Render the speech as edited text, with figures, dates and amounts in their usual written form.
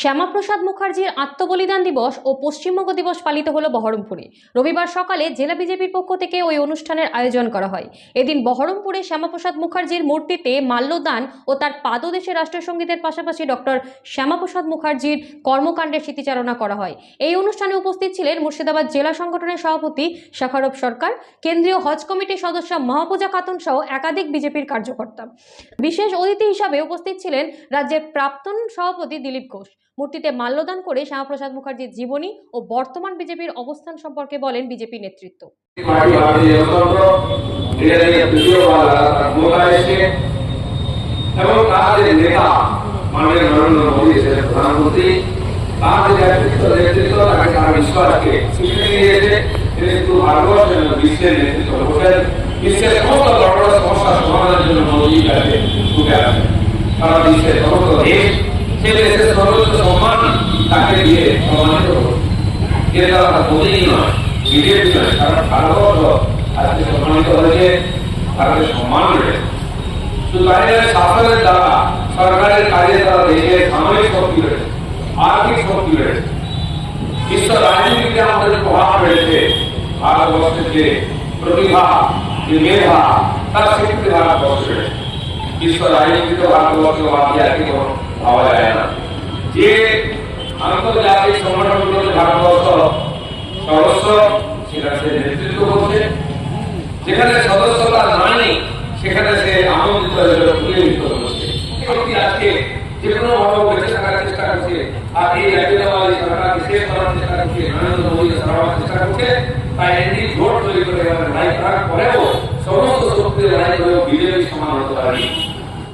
শ্যামাপ্রসাদ মুখার্জির আত্মবলিদান দিবস ও পশ্চিমবঙ্গ দিবস পালিত হলো বহরমপুরে। রবিবার সকালে জেলা বিজেপির পক্ষ থেকে ওই অনুষ্ঠানের আয়োজন করা হয়। এদিন বহরমপুরে শ্যামাপ্রসাদ মুখার্জির মূর্তিতে মাল্যদান ও তার পাদদেশে রাষ্ট্রসঙ্গীতের পাশাপাশি ডক্টর শ্যামাপ্রসাদ মুখার্জির কর্মকাণ্ডের স্মৃতিচারণা করা হয়। এই অনুষ্ঠানে উপস্থিত ছিলেন মুর্শিদাবাদ জেলা সংগঠনের সভাপতি শাখারব সরকার, কেন্দ্রীয় হজ কমিটির সদস্য মাহফুজা খাতুন সহ একাধিক বিজেপির কার্যকর্তা। বিশেষ অতিথি হিসাবে উপস্থিত ছিলেন রাজ্যের প্রাক্তন সভাপতি দিলীপ ঘোষ। মূর্তিতে মাল্যদান করে শ্যামাপ্রসাদ মুখার্জির জীবনী ও বর্তমান বিজেপির অবস্থান সম্পর্কে বলেন বিজেপি নেতৃত্ব। সর্বোচ্চ সম্মান তাকে দিয়ে সম্মানিত হল। এর দ্বারা মোদী নয়, বিজেপি নয়, কারণ ভারতবর্ষ আজকে সম্মানিত হয়েছে, ভারতের সম্মান রয়েছে। শুধু বাইরের শাসনের দ্বারা, সরকারের কাজের দ্বারা দেশের সামরিক শক্তি রয়েছে, আর্থিক শক্তি রয়েছে, বিশ্ব রাজনীতিতে আমাদের প্রভাব রয়েছে। ভারতবর্ষের যে প্রতিভা, যে মেধা, তার স্বীকৃতি ভারতবর্ষে রয়েছে। বিশ্ব রাজনীতিতে ভারতবর্ষ বাকি পাওয়া যায় না। যে আন্তর্জাতিক সংগঠনগুলোতে ভারতবর্ষ সদস্য, সেখানে সে নেতৃত্ব করছে, যেখানে সদস্যতা নাই সেখানে সে আনন্দিত করছে। আজকে যে কোনো ভাবে বেঁচে থাকার চেষ্টা করছে, আর এই জাতীয়তাবাদী সরকারকে শেষ করার চেষ্টা করছে, নরেন্দ্র মোদী সরাবার চেষ্টা করছে। তাই এমনি জোট তৈরি করে লড়াই করার পরেও সমস্ত শক্তির লড়াই করেও বিজেপি সমান হতে পারেনি।